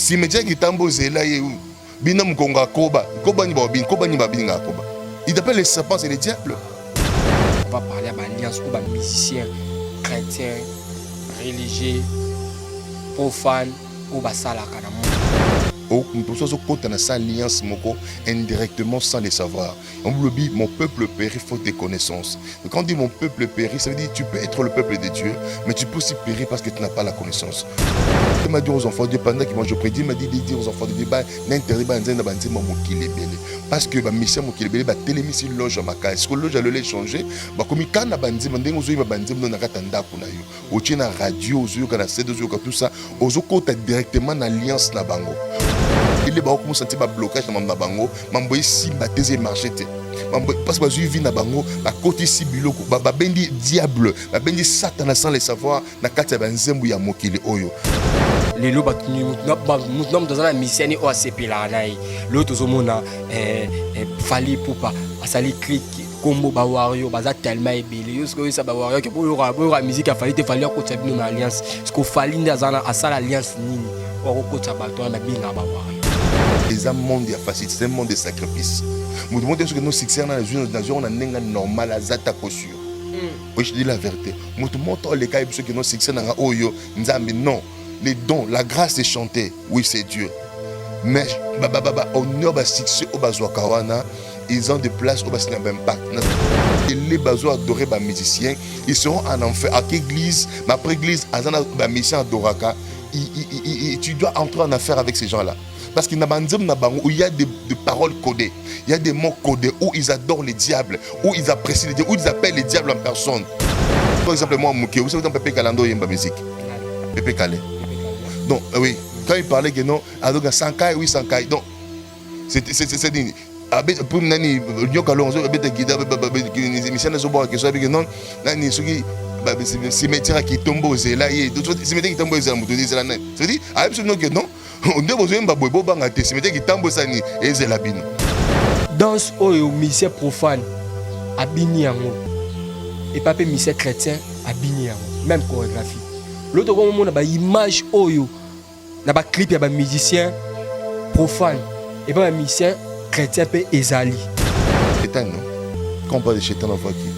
cimetière qui tambo zela ye bina mkonga koba koba ni babin koba ni babinga koba. Il appelle les serpents et les diables. On va parler à l'alliance aux musiciens chrétiens religieux profanes au basalaka na monde. Nous pouvons compter dans sa alliance indirectement sans le savoir. On vous le dit, mon peuple périt faute de connaissances. Quand on dit mon peuple périt, ça veut dire que tu peux être le peuple de Dieu, mais tu peux aussi périr parce que tu n'as pas la connaissance. Il m'a dit aux enfants de Dieu, pendant que moi je prédis, il m'a dit de dire aux enfants de Dieu, n'interdit pas parce que ma mission mokilebele ba télémisi loge ma cas. Est-ce que loge allait changer? Ba comme quand na bandi mandengo zo ba bandi no na katanda kuna yo. Otie na radio zo kana CD zo tout ça, ozo kota directement na alliance na bango. Il est ba ko sentir ba blocage na bango, mamboyi si ba teze marché te. Parce que ba vi na bango, ba côté si biloko, ba bendi diable, ba bendi satan sans le savoir na kati ba nzembu ya mokili oyo. Les lots nous sommes dans la mission au ACP là l'autre zomona fallait pour pas asali clic combo ba wario baza tellement ébélé parce que ça ba wario que pour la musique a fallu te fallait ko tsabi une alliance parce que fallait ndazana asala alliance nini ko ko tsabato na binga ba wario les âmes monde ya facile c'est un monde de sacrifice nous demandons que nos succès dans les on a nenga normal azata posture oui je dis la vérité nous montre les cas que nos succès na oyo nzambe non. Les dons, la grâce est chantée, oui c'est Dieu. Mais honneur ba succès au bazwa kawana, ils ont des places au bassin impact. Et les bazwa adorés ba musiciens, ils seront en enfer. À l'église, mais après l'église, azana ba musicien adoraka, tu dois entrer en affaire avec ces gens-là. Parce qu'il y a des paroles codées, il y a des mots codés où ils adorent les diables, où ils apprécient les diables, où ils appellent les diables en personne. Par exemple, moi, Mouké, vous savez dans Pépé Kalando, il y a une musique. Pépé Kalé. Donc, oui, quand il parlait que non, alors 100K, oui, 100K. Donc, c'est dit. Pour nani, Nyokalo, on a guidé, les émissions ne sont pas que ça, que non, nani, ceux qui, cimetière qui tombe aux élaïs, d'autres cimetières qui tombent aux élaïs, c'est dit, absolument que non, on a besoin de bobo bangate, cimetière qui tombe aux élaïs, et c'est la bine. Dans ce musée profane, à Biniamo, et papa musée chrétien, à Biniamo, même chorégraphie. L'autre moment on a une image oyo na ba clip ya ba musicien profane et ba musicien chrétien pe ezali Chétan non quand on parle de Chétan on voit qui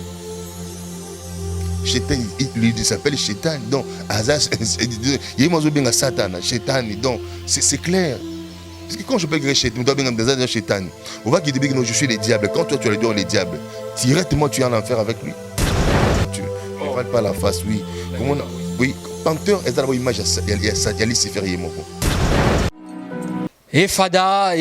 Chétan il s'appelle Chétan donc Azaz il y a mozo benga Satan Chétan donc c'est clair parce que quand je parle de Chétan on doit benga dans Chétan on voit qu'il dit que je suis le diable quand toi tu es le diable directement tu es en enfer avec lui tu ne parles pas la face oui comment oui Panteur est dans l'image à Lucifer et Moko. Fada.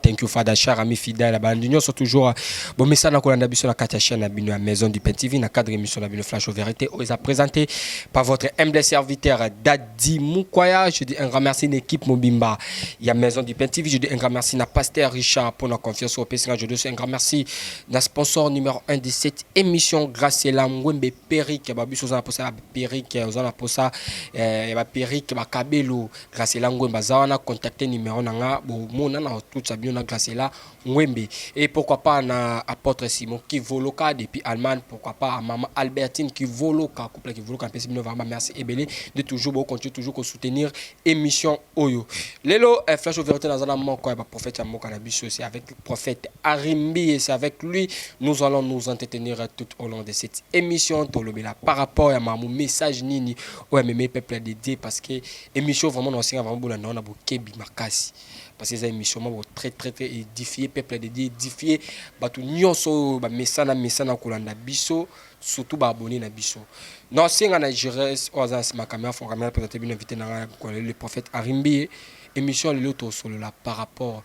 Thank you, Fada, cher ami fidèle. Nous sommes toujours bon message dans la biso la chaîne la maison du PenTV, dans cadre émission la Flash aux vérités. On est présenté par votre humble serviteur Daddy Moukwaya. Je dis un grand merci à l'équipe Mobimba. Il y a maison du PenTV. Je dis un grand merci à Pasteur Richard pour notre confiance au PCN. Je dis un grand merci à sponsor numéro 1 de cette émission, grâce à la Mwembe Peric. Babiso on a posé Peric, on a posé Peric, Kabelo. Grâce à la Ngwembe, on a contacté numéro nanga, bon, mon ana tout ça bien grâce à la Ngwembe. Et pourquoi pas na apôtre Simon qui voloka depuis Allemagne, pourquoi pas à maman Albertine qui voloka, couple qui voloka, vraiment merci Ebele de toujours bon continuer toujours soutenir émission Oyo. Lelo flash au vérité dans un moment quoi prophète Amo Cannabis c'est avec le prophète Arimbi et c'est avec lui nous allons nous entretenir tout au long de cette émission Tolobela par rapport à mon message nini ouais mais mes peuples dédiés parce que émission vraiment aussi avant bon on a beaucoup makasi parce que ces émissions très édifié peuple dédié édifié batu nyonso ba mesana kolanda biso surtout ba abonné na biso non c'est nga Nigeria aux ma caméra font caméra peut-être bien invité na le prophète Arimbi émission le auto solo là par rapport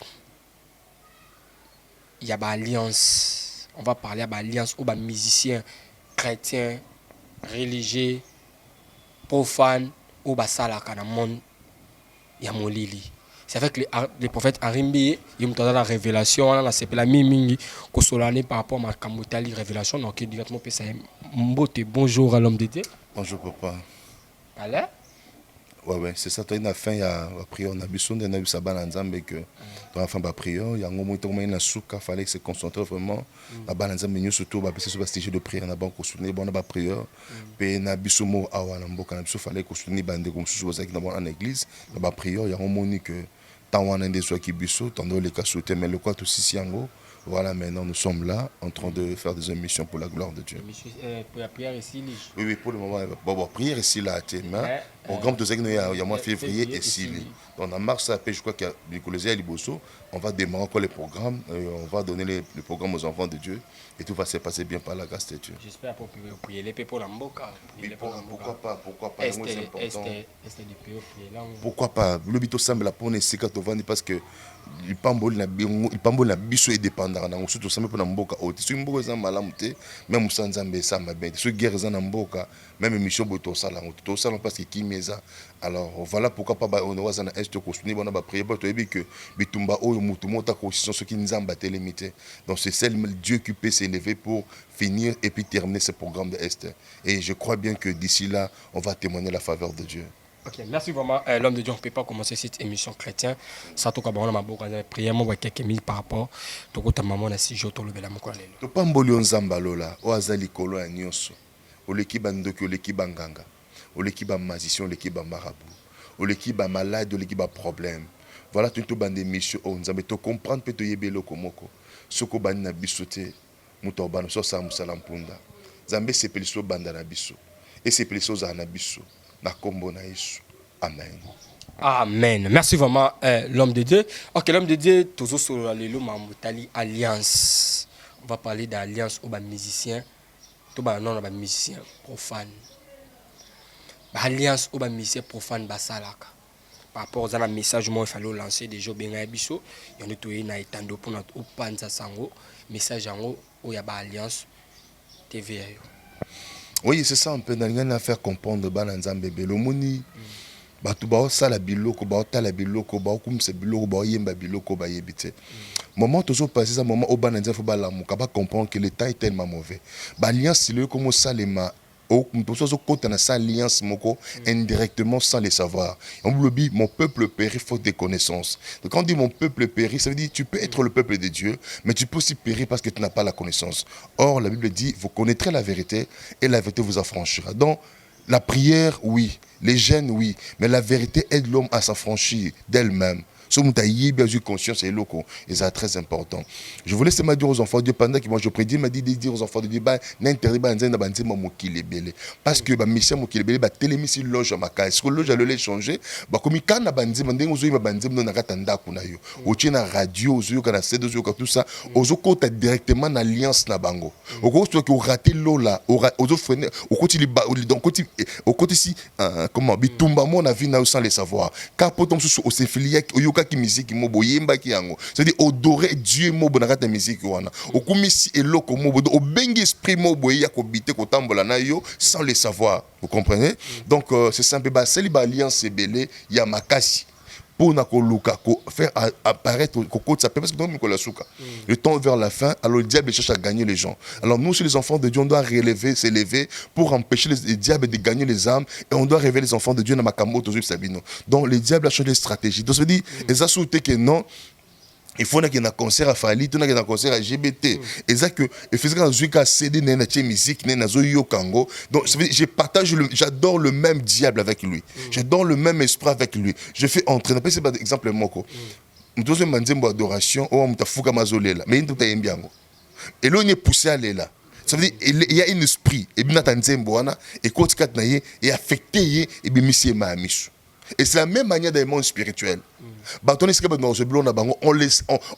il y a ba alliance on va parler à ba alliance aux ba musiciens chrétiens religieux profanes au ba sala kana monde ya molili. C'est avec les prophètes Arimbi, il y a la révélation, on a la mingi, par rapport à la révélation, donc directement Mbote. Bonjour à l'homme d'été. Bonjour papa. Allez? Ouais, c'est ça. Toi, il a fin, il y a la prière, on a besoin d'un abus saban en Zambie que dans la fin de la prière, il y a un moment où il y a un souka, fallait se concentrer vraiment. La balle en Zambie, surtout, parce que c'est un stage de prière, on a banque soutenir, bon, on a pas prière. Puis on a besoin de awa, on a besoin fallait soutenir bande comme sous aux dans en église, on a prière, il y a un moment que tant on a des soins qui biso, tant les cas sauter, mais le quoi tout si yango. Voilà, maintenant nous sommes là en train de faire des émissions pour la gloire de Dieu. Pour la prière ici, oui, pour le moment, bon, prière ici là, mais programme de il y a mois février et ici. Donc en mars, je crois qu'il y a Nicolas Liboso, on va démarrer encore les programmes, on va donner les programmes aux enfants de Dieu et tout va se passer bien par la grâce de Dieu. J'espère pour prier les pour la mboka. Pourquoi pas, c'est important. Pourquoi pas, le bito semble la pour ne parce que il pambo na biso et dépendant na surtout ça pour na mboka oti so mboka za malamu te même sans nzambe ça ma bien so guerre za na mboka même émission boto sala to sala parce que kimeza alors voilà pourquoi pas on va na est ko soutenir bona ba prier ba to ebi que bitumba oyo mutu mota ko si ce qui nzamba te limité donc c'est seul Dieu qui peut s'élever pour finir et puis terminer ce programme de Est et je crois bien que d'ici là on va témoigner la faveur de Dieu. Ok, merci vraiment. L'homme de Dieu, on ne peut pas commencer cette émission chrétienne sans tout d'abord ma boka prière moi quelques minutes par rapport to ko ta maman na si je to le bela moko lelo. To pamboli onzamba lola o azali kolo ya nyonso. Oleki bandoki oleki banganga. Oleki ba magicien oleki ba marabout. Oleki ba malade oleki ba problème. Voilà tout bande émission on nzambe to comprendre pe to yebelo komoko. Soko bani na biso te muto bana so sa musala mpunda. Nzambe sepeliso banda na biso. Et sepeliso za na biso. Amen. Amen. Merci vraiment, l'homme de Dieu. Ok, l'homme de Dieu, toujours sur le Mamutali Alliance. On va parler d'alliance aux musiciens. Tout le monde est musicien profane. Alliance aux musiciens profanes basalaka. Par rapport à un message, moi, il fallait lancer des jours bien abisso. Il y a tout na etando pour notre opanza sango. Message en haut où il y a alliance TV. Oui, c'est ça, on peut nous faire comprendre Bananzam bébé. Le moni, batu bao sala biloko, bao tala biloko, bao kumse biloko, bao yemba biloko, bao yebite. Moment toujours passé ça, moment au Bananzam faut balamuka, ba comprendre que le temps est tellement mauvais. L'alliance, c'est le comment ça les ma. On peut se côté dans sa alliance moko indirectement sans le savoir. On vous le dit, mon peuple périt faute de connaissances. Donc quand on dit mon peuple périt, ça veut dire tu peux être le peuple de Dieu, mais tu peux aussi périr parce que tu n'as pas la connaissance. Or la Bible dit, vous connaîtrez la vérité et la vérité vous affranchira. Donc la prière, oui, les jeûnes, oui, mais la vérité aide l'homme à s'affranchir d'elle-même. Ce que bien sûr conscience et loco, et c'est très important. Je voulais seulement dire aux enfants de Dieu pendant que moi je prédis, m'a dit de dire aux enfants de Dieu, n'interdit pas de banzer mon kilébélé. Parce que mission mon kilébélé, télémis si loge à ma case. Est-ce que loge à le changer? Comme il quand a banzer, mandé aux yeux, banzer non ratanda kunayo. Au tien à radio, aux yeux, quand a cédé aux yeux, tout ça, aux yeux côté directement en alliance na bango. Au côté que raté lola, aux yeux freiner, au côté au côté si comment bitumba mon avis n'a sans le savoir. Car pourtant sous au séphiliaque qui musique mo boyemba ki yango c'est-à-dire adorer Dieu mo bonakata musique wana okumisi eloko mo bodo obengi esprit mo boya ko bité ko tambola na yo sans le savoir, vous comprenez? Donc c'est simple ba seli ba alliance belé ya makasi pour na ko luka ko faire apparaître ko côté ça parce que donc Nicolas Souka le temps vers la fin, alors le diable cherche à gagner les gens. Alors nous, chez les enfants de Dieu, on doit s'élever pour empêcher les diables de gagner les âmes et on doit révéler les enfants de Dieu dans Makamo Tozo Sabino. Donc le diable a changé de stratégie. Donc ça veut dire les assoutés que non. Il faut qu'il y ait un concert à Fali, il y ait un concert à GBT. Et ça que il faisait quand je CD dans la musique, dans la Zoyo Kango. Donc j'adore le même diable avec lui. J'adore le même esprit avec lui. Je fais entraîner. C'est par exemple moko. Nous avons une adoration, on a fouka mazolela, mais il y a un bien. Et là on est poussé à là. Ça veut dire il y a un esprit et bien attendu et quand tu es et affecté et bien monsieur Mahamisu. Et c'est la même manière dans le monde spirituel.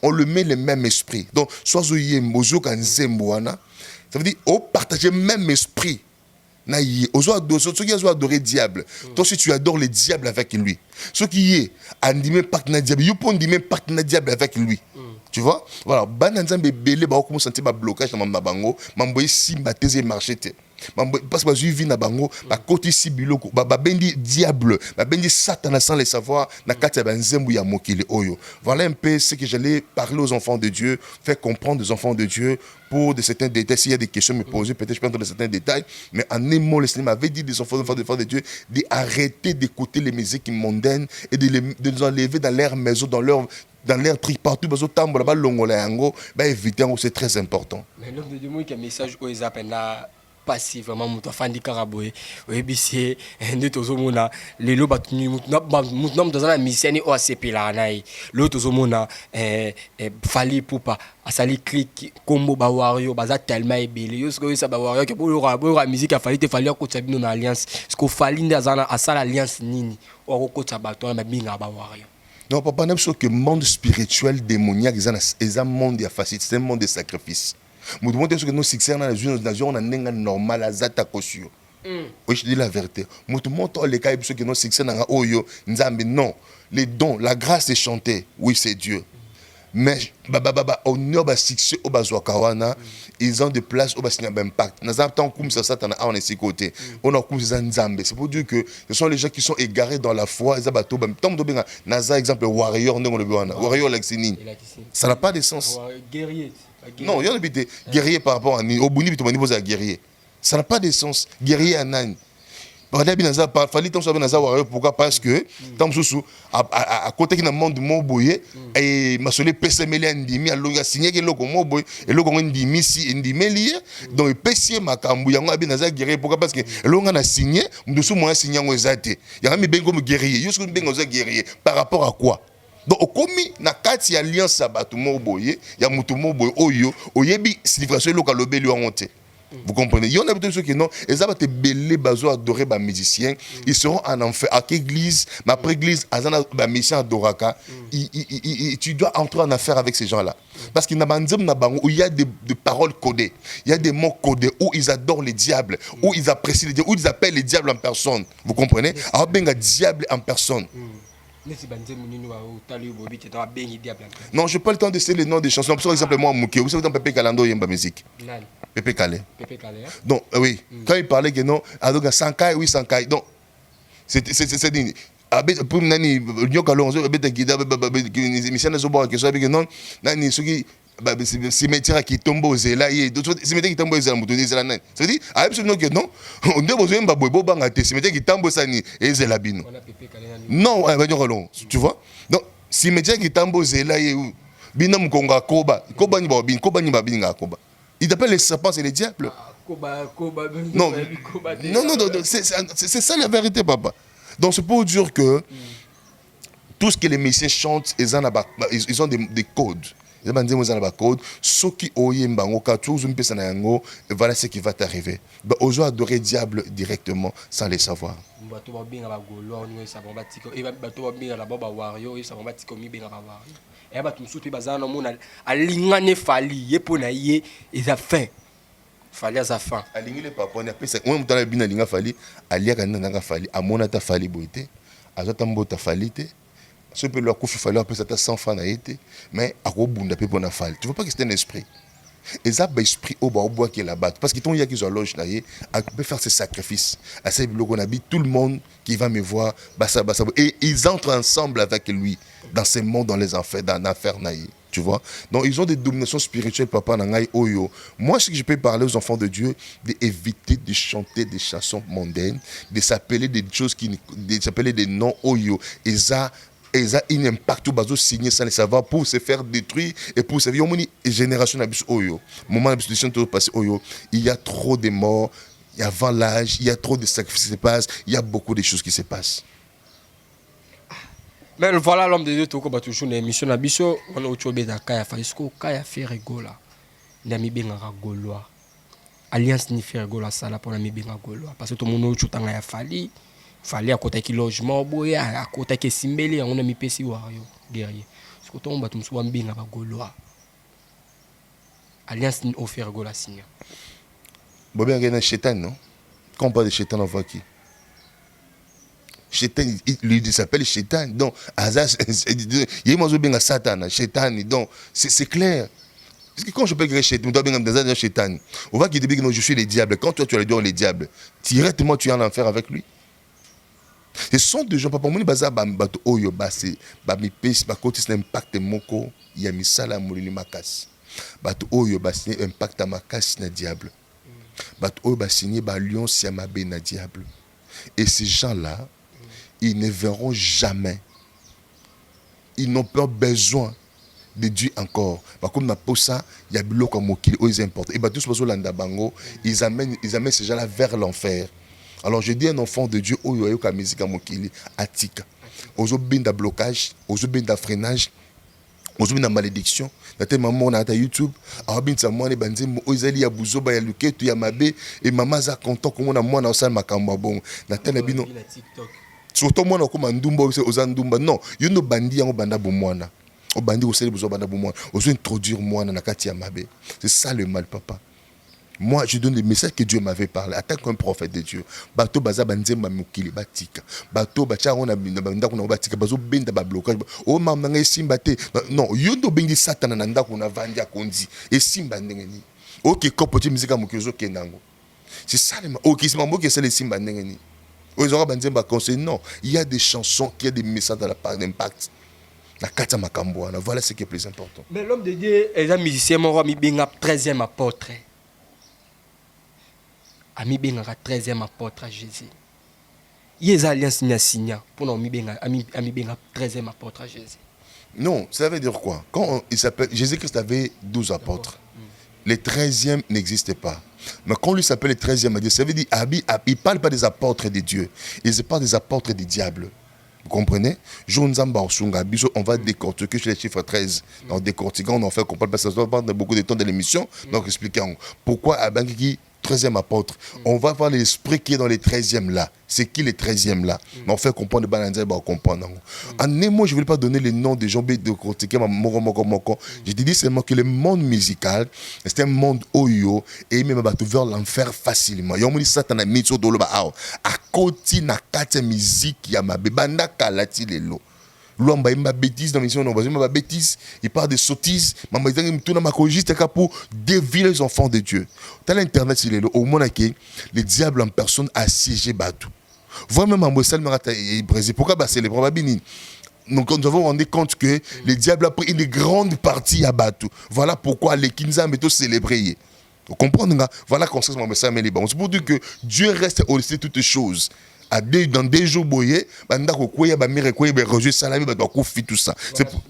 On le met le même esprit. Donc, soit ça veut dire on partage le même esprit. Ceux qui ont adoré le diable, toi si tu adores le diable avec lui. Ceux qui est animé par le diable, ils peuvent animer par le diable avec lui. Tu vois? Voilà, bananzambe belé ba ko sentir ba blocage na bango, mamboy si ba teze marché. parce que bazui vi na bango ba koti si biloko ba bendi diable ba bendi satan sans le savoir na kati ya banzembu ya mokili oyo. Voilà un peu ce que j'allais parler aux enfants de Dieu, faire comprendre aux enfants de Dieu pour de certains détails. S'il y a des questions à me poser, peut-être je peux entrer dans certains détails, mais en un mot, le Seigneur m'avait dit des enfants de Dieu d'arrêter d'écouter les musiques mondaines et de les enlever dans leur maison, dans leur truc partout, éviter, c'est très important. Mais l'homme de Dieu, moi, qui a un message où ils appellent passif, vraiment, mon enfant dit Karaboé, oui, c'est un autre zomona, les lots battus, mon nom dans la mission est OACP là, l'autre zomona, fallait pour pas, à sali clic, combo bawario, baza tellement ébélé, yo ce que ça bawario, que pour la musique, il fallait qu'on s'habille dans l'alliance, ce qu'on fallait dans à ça l'alliance nini, ou qu'on s'abatte, on a bien bawario. Non, papa, on a que le monde spirituel démoniaque, c'est un monde facile, c'est un monde de sacrifice. Nous devons dire que nous succès dans les on a un normal à zata kosio. Oui, je dis la vérité. Nous montrons les cas que nous succès dans oyo nzambe non, les dons, la grâce est chantée. Oui, c'est Dieu. Mais on a succès au bazwakawana, ils ont des places au bassin d'impact. Nous avons comme ça Satan on est côté. On a comme ça nzambe. C'est pour dire que ce sont les gens qui sont égarés dans la foi, ils abato bam tom do benga. Naza exemple warrior ndongo le bwana. Warrior lexini. Ça n'a pas de sens. Guerrier. Non, il y a des guerriers par rapport à au Bouni, tu m'as dit guerrier. Ça n'a pas de sens. Guerrier à Nan. Pourquoi? Parce que, à côté de monde moboye, et ma solé PCML ndimi, alors il a signé que l'oko moboye, et l'oko ndimi si ndimi lié, donc PC makambu, yango abinaza guerrier. Pourquoi? Parce que l'on a signé, m'doussou moi signé en ezate. Y'a mis bengo guerrier, juste bengo guerrier. Par rapport à quoi? Donc, au commis, na kati alliance sabatu moboye, ya mutu moboye oyo, oyebi signification locale obé lui a monté. Vous comprenez? Il y en a peut-être ceux qui non, ils ont été belés, bazo adorés, bah musiciens, ils seront en enfer. À quelle église, ma pré-église, bah musicien adoraka, tu dois entrer en affaire avec ces gens-là. Parce qu'il y a des paroles codées, il y a des mots codés où ils adorent les diables, où ils apprécient les diables, où ils appellent les diables en personne. Vous comprenez? Alors, ben, un diable en personne. Non, je n'ai pas le temps de citer les noms des chansons. Par exemple, moi, Mouké, vous savez, dans Pépé Kalando, il y a une musique. Pépé Kalé. Donc, oui, quand il parlait que non, alors, Sankai, oui, Sankai. Donc, c'est dit. Pour nani, Nyo Kalon, je vais te guider, mission de Zobo, que soit avec non, nani, ceux qui. Cimetière qui tombe aux éla et d'autres cimetières qui tombent aux éla moutonné zela nan ça dit absolument que non on doit besoin ba bobo banga te cimetière qui tombe sani et zela bino non va dire long tu vois donc cimetière qui tombe aux éla et bino mkonga koba ni ba bin koba ni ba binga koba il appelle les serpents et les diables non c'est ça la vérité papa. Donc c'est pour dire que tout ce que les messieurs chantent ils ont des codes. Voilà ce qui va t'arriver. Aujourd'hui, adorer le diable directement sans le savoir. Ce peut leur couper, il fallait appeler ça 100 francs, mais à quoi bunda peut pour fall. Tu vois pas que c'est un esprit. Et ça, ben esprit au bois qui est là-bas. Parce qu'ils y a qui ont loge là, peut faire ces sacrifices. À ce qu'on habite, tout le monde qui va me voir, et ils entrent ensemble avec lui dans ces mondes, dans les enfers, dans l'enfer naïe. Tu vois? Donc ils ont des dominations spirituelles, papa nangai oyo. Moi, ce que je peux parler aux enfants de Dieu, d'éviter de chanter des chansons mondaines, de s'appeler des choses de s'appeler des noms oyo. Et ça, un impact tout bazo signé sans le savoir pour se faire détruire et pour se faire une génération d'abus oyo. Moment d'abus tout passé oyo, il y a trop de morts, il y a avant l'âge, il y a trop de sacrifices qui se passent, il y a beaucoup de choses qui se passent. Mais voilà l'homme de Dieu tout comme toujours une émission d'abusio, on a autre chose kaya faisco kaya faire rigola. Nami benga goloa. Alliance ni faire rigola ça là pour nami benga goloa parce que tout le monde autre tanga ya fali. Fallait à côté qui logement boya à côté qui simbeli on a mis pesi wario guerrier ce que tombe tout soit bien ba goloa alliance ni offert gola signa bon bien il y a Chétan non quand on parle de Chétan on voit qui Chétan il s'appelle Chétan donc Azaz il y a moi bien Satan Chétan donc c'est clair Parce que quand je peux créer Chétan, on va qu'il te dise que je suis le diable. Quand toi tu as le dire les diables, directement tu es en enfer avec lui. Ce sont des gens, papa, mon baza bato oyo base, mi pesi ba côté c'est impact moko, il y a misala molini makas. Bato oyo ba signé impact makas na diable. Bato oyo ba signé ba alliance ya mabe na diable. Et ces gens-là, ils ne verront jamais. Ils n'ont pas besoin de Dieu encore. Comme na posa, il y a biloko mokili, ils importent. Et tous les landa bango, ils amènent ces gens-là vers l'enfer. Alors je dis un enfant de Dieu, oyo ayoka musique mokili atika. Ozo binda blocage, ozo binda freinage, ozo binda malédiction. Nate maman na ta YouTube, abinza mwana banzembo ozali ya buzoba ya luketu ya mabe et maman za content comme na mwana osala makambo bon. Nate na bino surtout mwana okoma ndumba oza ndumba non, yo no bandi yango banda bo mwana. O bandi osali buzoba banda bo mwana. Ozo introduire mwana na kati ya mabe. C'est ça le mal papa. Moi, je donne le message que Dieu m'avait parlé. En tant qu'un prophète de Dieu. Bato baza banzemba mukili batika. Bato bacha on a ndako na batika bazo benda ba blocage. O mama nga simba te. Non, yondo bengi satana na ndako na vandi akondi. Et simba ndengeni. OK, kopoti musique mukili zo kendango. C'est ça le OK, c'est mambo que c'est les simba ndengeni. O ils aura banzemba conseil non, il y a des chansons, il y a des messages dans la part d'impact. La kata makambo, voilà ce qui est plus important. Mais l'homme de Dieu, les musiciens mon mi benga 13e apôtre. Ami benga 13e apôtre à Jésus. Il y a des alliances ni signa pour nous ami benga 13e apôtre à Jésus. Non, ça veut dire quoi? Quand il s'appelle Jésus-Christ avait 12 apôtres. Les 13e n'existait pas. Mais quand lui s'appelle le 13e, ça veut dire il ne parle pas des apôtres de Dieu. Il ne parle pas des apôtres du diable. Vous comprenez? On va décortiquer chez les chiffres 13. En décortiquant, on en fait comprendre parce que ça va prendre beaucoup de temps de l'émission. Donc expliquons pourquoi Abangiki 13e apôtre. On va voir l'esprit qui est dans les 13e là. C'est qui les 13e là? Mais on fait comprendre le balanzé, on comprendre. En un mot, je ne vais pas donner les noms des gens de décortiquer. Je te dis seulement que le monde musical, c'est un monde oyo et même vers l'enfer facilement. Il y a un Satan a mis sur le bas. À côté na kata musique ya mabebanda kalati lelo. L'homme a bêtise dans mission, on bêtise, il parle de sottises, maman il tourne ma juste pour dévier les enfants de Dieu. Dans l'internet, il est au monde que le diable en personne a siégé Batou. Voilà même en Brésil, pourquoi c'est les probabilités. Donc nous avons rendu compte que le diable a pris une grande partie à Batou. Voilà pourquoi les Kinza métaux célébrés. Vous comprenez? Voilà qu'on sait c'est pour dire que Dieu reste au-dessus de toutes choses. Dans des jours boyés, tout ça. C'est pour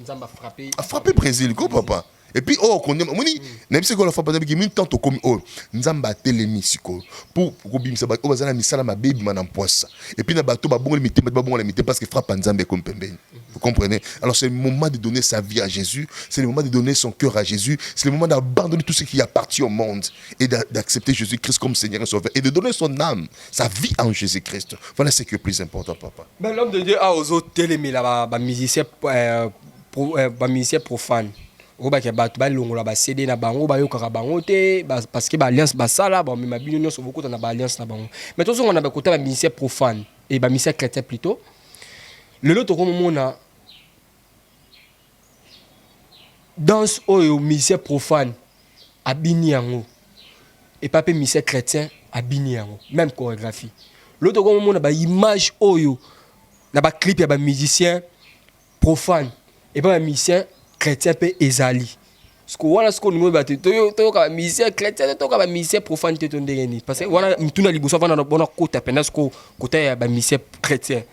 frapper Brésil, quoi, papa. Et puis, oh, on dit, même si on a fait des gens qui comme oh, Nzamba télémisiko pour bimisa ba obazana misala ma baby manam poissa. Et puis na bato ba bon limité parce que frappe Nzambe comme pembeni. Vous comprenez? Alors c'est le moment de donner sa vie à Jésus, c'est le moment de donner son cœur à Jésus, c'est le moment d'abandonner tout ce qui appartient au monde et d'accepter Jésus-Christ comme Seigneur et Sauveur et de donner son âme, sa vie en Jésus-Christ. Voilà ce qui est le plus important, papa. Mais l'homme de Dieu a aux autres télémé là ba musicien profane. Obaki ba tu ba longola ba CD na bango ba yoka bango te parce que ba alliance ba sala ba mais bino nyonso beaucoup na ba alliance na bango. Mais tous on a ba côté ba musicien profane et ba musicien chrétien plutôt. Le lot comme mona danse oyo musicien profane abini yango et pas musicien chrétien abini yango même chorégraphie. L'autre comme mona ba image oyo na ba clip ya ba musicien profane et pas ba musicien chrétien peut ezali. Parce que voilà ce qu'on nous va te toka musicien chrétien toka musicien profane te tondeni parce que voilà mtuna liboso vana na bona kota pendant que côté ya musicien chrétien.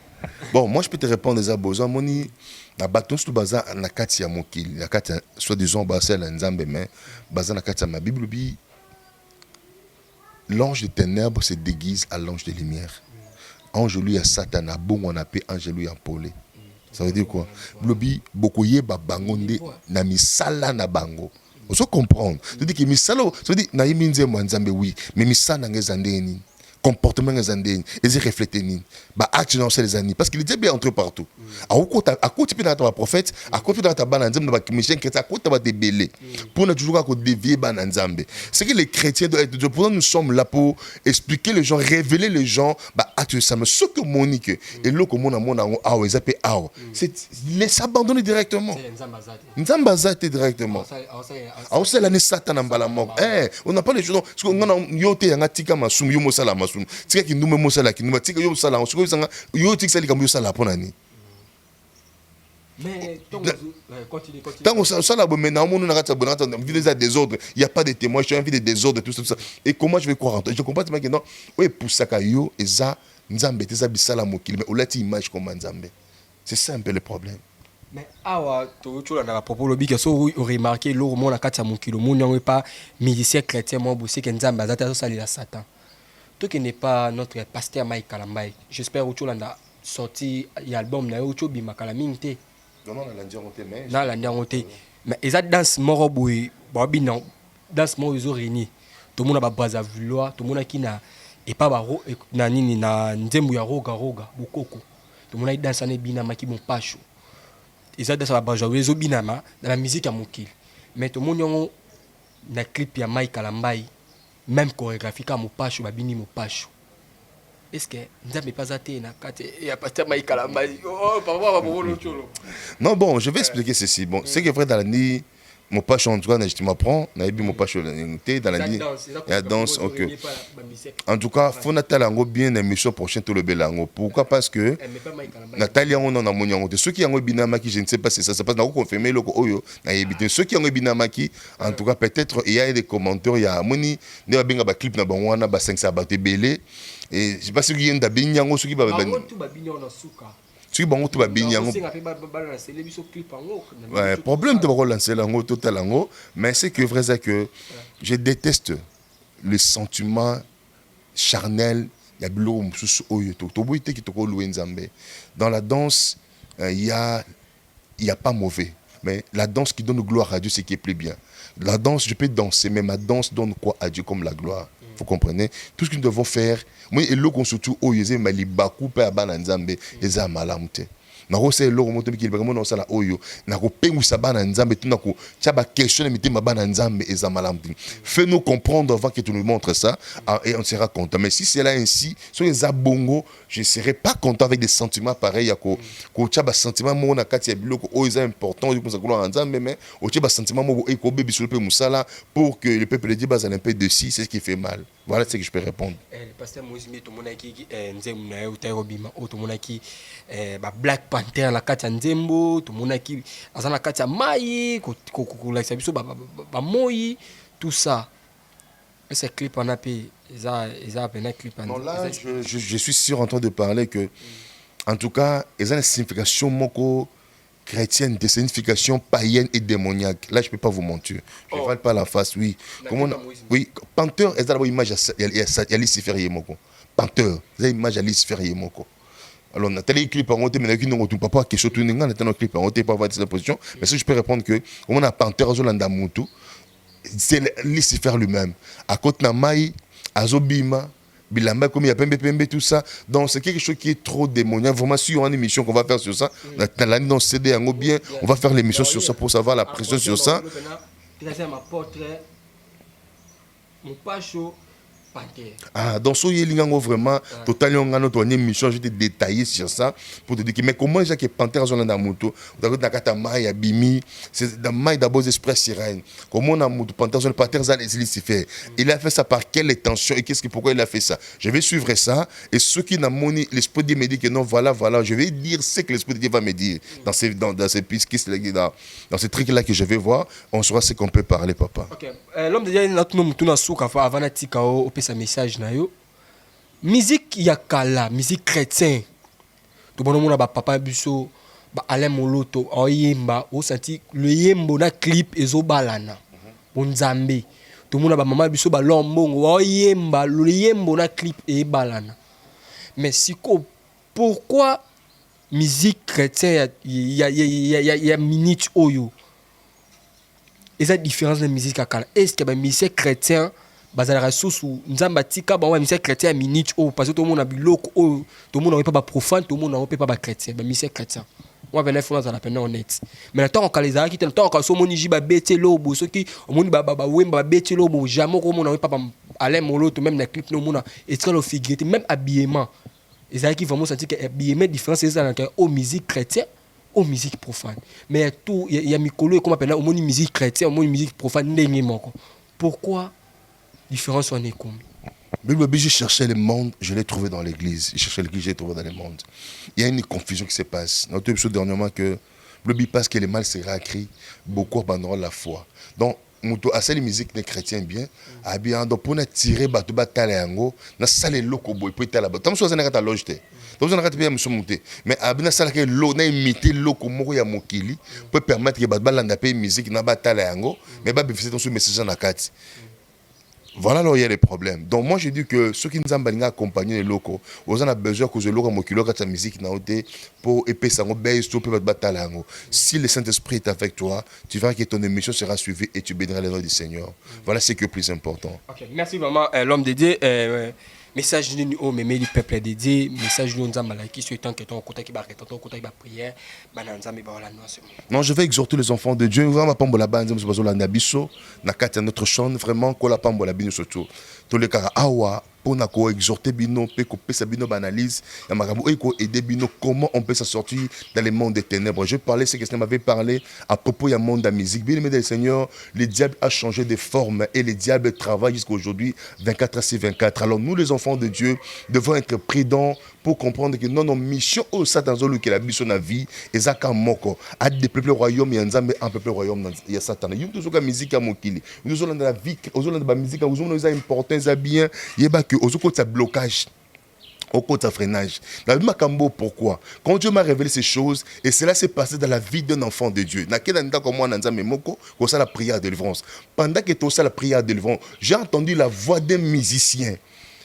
Bon, moi je peux te répondre déjà besoin moni na baton tout baza na kati ya mokili na kati soit disons basel nzambe mais baza na kati ya ma Bible bi l'ange de ténèbres se déguise à l'ange de lumière. Ange lui à Satan a bon on appelle ange lui en polé. Ça veut dire quoi? Blobi bokoye ba bangonde na misala na bango. Vous comprendre. Ça veut dire que misala, ça veut dire na yiminze mwanzambe oui, mais misala ngezandeni. comportement les andeni et refléter ni ba acte dans ces années parce qu'il était bien entre partout à côté de ta prophète à côté de ta bananzam ba mission qui est à côté de belé pour ne toujours à dévier bananzambe c'est que les chrétiens doivent être pour nous sommes là pour expliquer les gens révéler les gens ba acte ça me ce que monique et là comme on a c'est les abandonner directement nzambazate directement c'est la satan mbala moko on n'a pas les choses parce qu'on a yote yanga tika masum yo mosala masum tika ki ndume mosala ki ndume tika yo sala on se sanga yo tika sali kam yo sala ponani mais continue tant ça là mais na monu na kata bonata vie des désordres il y a pas de témoins je suis envie de désordre tout ça et comment je vais croire en toi je comprends pas que non ouais pour ça yo eza nzambe teza bisala mokili mais olati image comme nzambe c'est ça un peu le problème. Mais awa to chola na propos lobi que so remarqué lo mo na kati ya mokilo mo nyangwe pas musicien chrétien mo bosé que nzambe azata so sali la satan. Toi qui n'est pas notre pasteur Mike Kalambai. J'espère que chola na sorti l'album na yo chobi makala mingte. Non la ndiangote mais na la ndiangote mais eza danse moro boy babi non danse mo zo réuni. To mona ba Brazzaville to mona kina et pas ba na nini na nzembu ya roga bukoko. To mona danse na bina maki bon pacho. Ils ont des binama dans la musique à Mokil. Mais tout le monde a un clip de Mike Kalambai, même chorégraphique à Mopacho, Babini Mopacho. Est-ce que nous n'avons pas atteint il y a pas de Mike Kalambai? Oh, papa, non, bon, je vais expliquer ceci. Bon, c'est que vrai dans la nuit, mon pacho en tout cas, je m'apprends, on a vu mon pacho dans la nuit, il y a danse, ok. En tout cas, il faut que bien une émission prochaine tout le belango. Pourquoi? Parce que Nathalie on a mon ceux qui ont binamaki, je ne sais pas si ça se passe, on a confirmé le oyo, ceux qui ont binamaki, en tout cas peut-être il y a des commentaires, il y a moni, ne va ba clip na bangwana ba 500 baté belé et je sais pas si il y a des binyango ceux qui ba tu bon tout va bien ouais problème de relancer lango total lango mais c'est que vrai c'est que je déteste le sentiment charnel ya bilo mususu oyo to boite ki to ko louer nzambe dans la danse il y a pas mauvais mais la danse qui donne gloire à Dieu c'est qui est plus bien la danse je peux danser mais ma danse donne quoi à Dieu comme la gloire. Vous comprenez? Tout ce que nous devons faire, moi, et l'eau qu'on surtout, oh, yézé, mali bakou, pe abana nzambe, yézé amalamte. Nako c'est l'eau monte qui vraiment dans ça la oyo. Nako pengu sabana nzambe, tout nako, tchaba question mité mabana nzambe, yézé amalamte. Fais-nous comprendre avant que tu nous montres ça, et on sera content. Mais si c'est là ainsi, sur les abongo, je ne serai pas content avec des sentiments pareils. Ko tchaba sentiment, moi, on a katia bilo, oh, c'est important, du coup, ça coule en nzambe, mais, au tchaba sentiment, moi, et ko bébi sur le peu moussala, pour que le peuple dit, bah, ça n'a pas de si, c'est ce qui fait mal. Voilà ce que je peux répondre. Le pasteur Moïse tout le monde qui nzembo ou tairobima ou tout le monde qui Black Panther la kati nzembo tout le monde qui azana kati mai ko la biso ba moyi tout ça. Ce clip on a payé ils peine clip non là je suis sûr en train de parler que en tout cas ils ont une signification moko chrétienne, des significations païennes et démoniaques. Là, je ne peux pas vous mentir. Je ne vale pas la face, oui. Oui, Panthère, il y a une image à Lucifer Yemoko. Panthère, il y a une image à Lucifer Yemoko. Alors, on a tel clip en haut, mais il n'y a pas question de tout, on a tel clip en haut, pas avoir cette position. Mais si je peux répondre que, on a Panthère, c'est Lucifer lui-même. À côté de Maï, Azobima, Bilamba, comme il y a Pembe, tout ça. Donc, c'est quelque chose qui est trop démoniaque. Vraiment, si on a une émission qu'on va faire sur ça, dans CD, bien, on va faire l'émission sur ça pour savoir la pression sur ça. Ah, dans ce Yelingango, vraiment, totalement, on a une émission, je vais te détailler sur ça pour te dire que, mais comment est-ce que Panthère a un moto, Dakatamaï, Abimi, c'est dans Maï d'abord Express Sirène. Comment on a un Panthère, il a fait ça par quelle intention et pourquoi il a fait ça? Je vais suivre ça et ceux qui n'ont pas l'esprit de Dieu me dit que non, voilà, je vais dire ce que l'esprit de Dieu va me dire dans ces pistes, dans ces trucs-là que je vais voir, on saura ce qu'on peut parler, papa. Ok, l'homme de Dieu, il a un souk avant de sa message na yo musique ya kala musique chrétien to bono mona ba papa biso ba Alain Moloto oyemba o senti le yembo na clip ezo balana bonzambe to mona ba mama biso ba lombongo oyemba le yembo na clip e balana mais siko pourquoi musique chrétien ya minute oyo eza différence de musique ya kala est-ce que ba musique chrétien bazalaka susu nzamba tika ba mise chrétien minute o parce que tout le monde a biloko o tout le monde pas ba profane tout le monde n'a pas ba chrétien ba mise chrétien moi venais faire dans la peine honnête mais tant qu'on les a qui tant qu'on so moni jiba bete lobo so qui o moni ba wemba bete lobo jamais ko mona pas aller molo tout même na clip no mona et très le figurité même habillement et ça qui vraiment sentir que habillement différence c'est ça au musique chrétien aux musique profane mais tout il y a mikolo comme appelle au moni musique chrétien au moni musique profane ndenge moko pourquoi différence on est comme je cherchais le monde, je l'ai trouvé dans l'église. Je cherchais l'église, je l'ai trouvé dans le monde. Il y a une confusion qui se passe. Notre épisode dernièrement que le Bible passe que le mal sera écrit, beaucoup abandonneront la foi. Donc, muto asali musique des chrétiens bien, a bien donc pour tirer bateau batale yango, na sale loko boy pour tala ba. Tam so zana kata lojete. Donc on a bien monsieur monter. Mais a bien sala que lo na imiter loko moko ya mokili pour permettre que bato balanda pe musique na batale yango, mais ba bénéficier ton message na kati. Voilà là où il y a les problèmes. Donc moi je dis que ceux qui nous ont accompagné les locaux, ils ont besoin que les locaux moquent ta musique pour épais ça si le Saint-Esprit est avec toi, tu verras que ton émission sera suivie et tu béniras le nom du Seigneur. Voilà ce qui est le plus important. Okay. Merci vraiment l'homme dédié. Message de au mémé du peuple dédié, message de Nzamba qui soit tant que ton côté qui va ton côté qui va prière, bananzambe ba la noix. Non, je vais exhorter les enfants de Dieu, vraiment pambola banza mso la nabiso, na kati notre chaîne vraiment ko la pambola bino surtout. Tous les cas awa pour exhorter bino pe ko pesa bino banalise ya makambo e ko aider bino comment on peut s'en sortir dans le monde des ténèbres. Je parlais ce que Seigneur m'avait parlé à propos du monde de la musique. Bien aimé le Seigneur, le diable a changé de forme et le diable travaille jusqu'à aujourd'hui 24 sur 24. Alors nous les enfants de Dieu devons être prudents pour comprendre que non mission au Satan zolu que la mission na vie ezaka moko a des peuples royaume et nzambe un peuple royaume il y a Satan. Yum to soka musique à mokili. Nous allons dans la vie, nous allons dans la musique, nous allons important ça bien, yeba que aux côtés blocage. Au côté freinage. La vie Makambo, pourquoi? Quand Dieu m'a révélé ces choses, et cela s'est passé dans la vie d'un enfant de Dieu. Comme ça la prière de délivrance. Pendant que tu as la prière de délivrance, j'ai entendu la voix d'un musicien.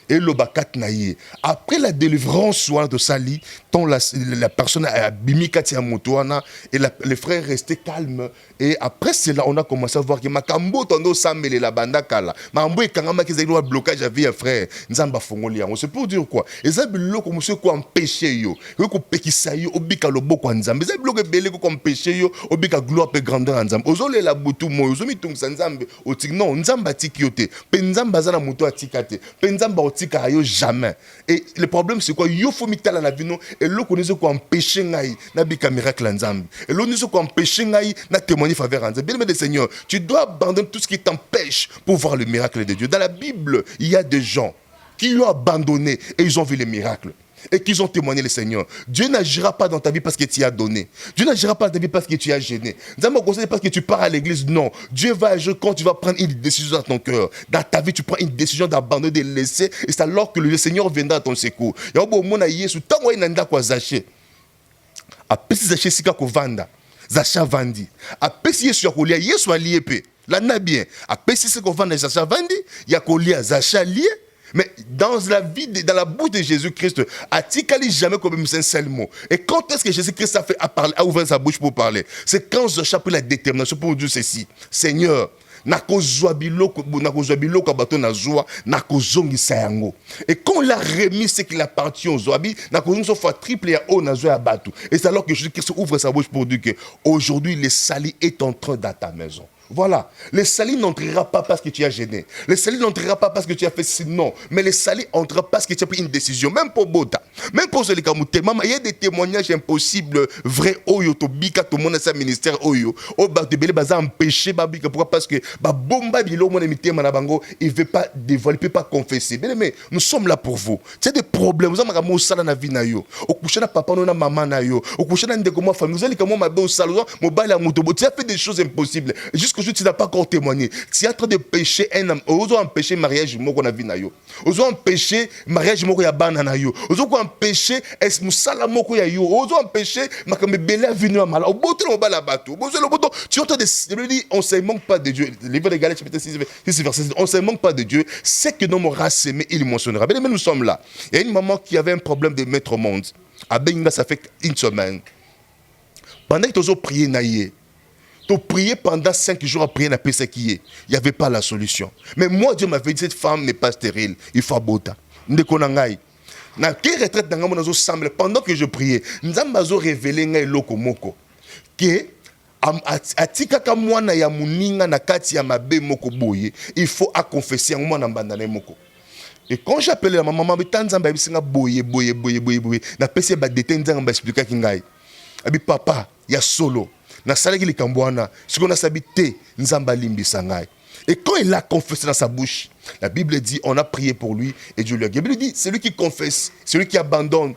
Et le bakat naïe. Après la délivrance soit de Sali, la personne a bimikati à Moutouana et les frères restaient calmes. Et après cela, on a commencé à voir que Makambo tondo samele la banda kala. Mambo et Kangama qui ont un blocage à vie frère. Nzamba fongolia. On se peut dire quoi? Et ça bilo comme monsieur quoi empêcher yo. Ko pekisa yo obika lobo kwa nzambe. Ça bilo belé ko empêcher yo obika gloire pe grandeur nzambe. Ozole la butu mo ozomi tung nzambe otik non nzamba tikiote. Pe nzamba za na mutu atikate. Pe nzamba jamais. Et le problème c'est quoi? Il faut mitala la vie non et l'eau qu'on nous empêcher ngai na bika miracle nzambe. Et l'eau nous empêcher ngai na témoigner faveur nzambe. Bien aimé Seigneur, tu dois abandonner tout ce qui t'empêche pour voir le miracle de Dieu. Dans la Bible, il y a des gens qui l'ont abandonné et ils ont vu les miracles. Et qu'ils ont témoigné le Seigneur. Dieu n'agira pas dans ta vie parce que tu as donné. Dieu n'agira pas dans ta vie parce que tu as gêné. Nzambe conseille parce que tu pars à l'église. Non. Dieu va agir quand tu vas prendre une décision dans ton cœur. Dans ta vie, tu prends une décision d'abandonner, de laisser. Et c'est alors que le Seigneur viendra à ton secours. Il y a un moment où Yesu, tant qu'il y a un zaché. Après, si zaché, c'est quoi vanda. Zacha vandi. Après, si Yesu a lié, Yesu a lié. Là, n'a bien. Après, si c'est qu'on vanda, zacha vandi, il y a lié, zacha lié. Mais dans la vie, dans la bouche de Jésus-Christ, a-t-il jamais comme un seul mot? Et quand est-ce que Jésus-Christ a ouvert sa bouche pour parler? C'est quand Zacha a pris la détermination pour dire ceci. Seigneur, et quand on l'a remis ce qu'il appartient aux Zoabi, et c'est alors que Jésus-Christ ouvre sa bouche pour dire que aujourd'hui le salut est en train dans ta maison. Voilà. Le salut n'entrera pas parce que tu as gêné. Le salut n'entrera pas parce que tu as fait ceci. Non. Mais le salut entrera parce que tu as pris une décision. Même pour Bota. Même pour celui qui a il y a des témoignages impossibles, vrais. Oyo, to bika, tout le monde a sa ministère. Oyo. Oba, te belé, baza empêché, babika. Pourquoi? Parce que, bomba, bilo, mon émité, manabango, il ne veut pas dévoiler, il ne peut pas confesser. Bien aimé, nous sommes là pour vous. Tu as des problèmes. Vous avez un sala na vie na yo. Au coucher na papa, na maman na yo. Au coucher na ndeko ma famille. Vous allez comme moi, ma salon, mon bail à moto. Tu as fait des choses impossibles. Jusqu'au tu n'as pas encore témoigné. Tu es en train de pécher un homme. Ozo empêcher mariage moko na vie na yo. Ozo empêcher mariage moko ya bana na yo. Ozo ko empêcher es musala moko ya yo. Ozo empêcher makambe belé venir mala. Au bout de la bateau. Tu es en train de dire on se manque pas de Dieu. Le livre de Galates chapitre 6 verset 6. On se manque pas de Dieu. C'est que nos race mais il mentionnera. Mais nous sommes là. Il y a une maman qui avait un problème de mettre au monde. À Benga ça fait une semaine. Pendant que tu as prié naïe. Tu priais pendant 5 jours à prier na pesa qui est. Il n'y avait pas la solution. Mais moi, Dieu m'avait dit, cette femme n'est pas stérile. Il faut abota. Ndeko na ngai. Na ke retraite na ngamo nazo semble pendant que je priais. Nzamba zo révélé ngai loko moko. Que atikaka mwana ya muninga na kati ya mabe moko boye. Il faut à confesser en mwana mbandana moko. Et quand j'appelais la maman, Nzamba bisinga boye. Na pesa ba dété Nzamba expliquer ki ngai. Abi papa, ya solo. Na salaki likambwana, ce qu'on a sabité Nzamba limbisa ngai. Et quand il a confessé dans sa bouche, la Bible dit, on a prié pour lui et Dieu lui a guéri. La Bible dit, c'est lui qui confesse, c'est lui qui abandonne,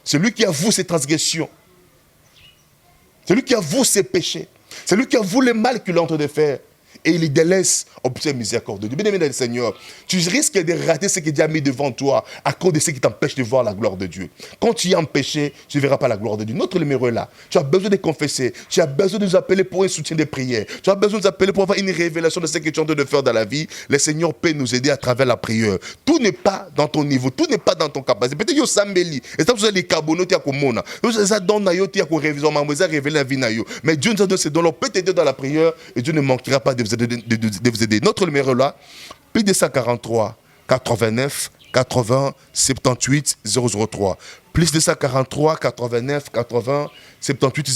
c'est lui qui avoue ses transgressions, c'est lui qui avoue ses péchés, c'est lui qui avoue le mal qu'il est en train de faire. Et il les délaisse au plus miséricorde de Dieu. Bien aimé Seigneur, tu risques de rater ce que Dieu a mis devant toi à cause de ce qui t'empêche de voir la gloire de Dieu. Quand tu es en péché, tu ne verras pas la gloire de Dieu. Notre numéro est là. Tu as besoin de confesser. Tu as besoin de nous appeler pour un soutien de prière. Tu as besoin de nous appeler pour avoir une révélation de ce que tu es en train de faire dans la vie. Le Seigneur peut nous aider à travers la prière. Tout n'est pas dans ton niveau. Tout n'est pas dans ton capacité. Peut-être que tu as les carbonos, tu as révélé la vie. Mais Dieu nous a donné ces dons. Peut t'aider dans la prière et Dieu ne manquera pas de vous aider. Notre numéro là, plus de 143 89 80 78 003. Plus de 143 89 80 78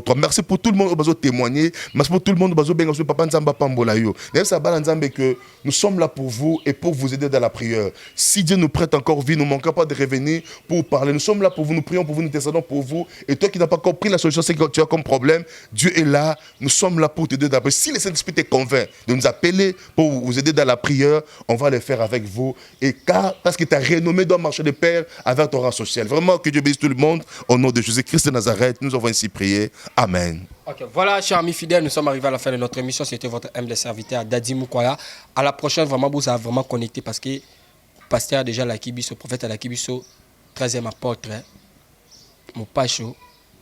003. Merci pour tout le monde qui a témoigné. Merci pour tout le monde qui a béni. Papa Nzamba Pambola yo. Que nous sommes là pour vous et pour vous aider dans la prière. Si Dieu nous prête encore vie, nous ne manquons pas de revenir pour parler. Nous sommes là pour vous, nous prions pour vous, nous intercédons pour vous. Et toi qui n'as pas compris la solution, c'est que tu as comme problème, Dieu est là. Nous sommes là pour t'aider dans la prière. Si le Saint-Esprit te convainc de nous appeler pour vous aider dans la prière, on va le faire avec vous. Et parce que ta renommée doit marcher de pair avec ton rang social. Vraiment, que Dieu bénisse tout le monde. Au nom de Jésus-Christ de Nazareth, nous avons ainsi prié. Amen. Ok, voilà, chers amis fidèles, nous sommes arrivés à la fin de notre émission. C'était votre humble serviteur Daddy Mukwaya. À la prochaine, vraiment, vous avez vraiment connecté parce que pasteur déjà la Kibiso, prophète à la Kibiso, 13e apôtre, mon pacho,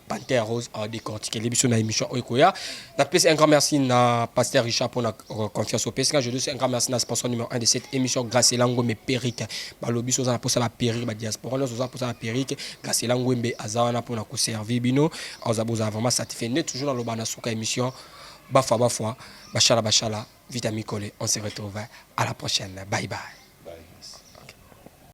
Panthère Rose, a décortiqué l'émission de l'émission Oikoya. Un grand merci à pasteur Richard pour la confiance au PSK. Je dis un grand merci à sponsor numéro 1 de cette émission, Grâce Lango, mais Périque. Balobi, Sozana pour ça la Périque, la diaspora, Sozana pour ça la Périque, Grâce Lango, mais Azana pour la servir, Bino. Ozaboza vraiment satisfait. N'est toujours dans le Banasuka émission. Bafwa, Bachala, Vitamine Collé. On se retrouve à la prochaine. Bye bye.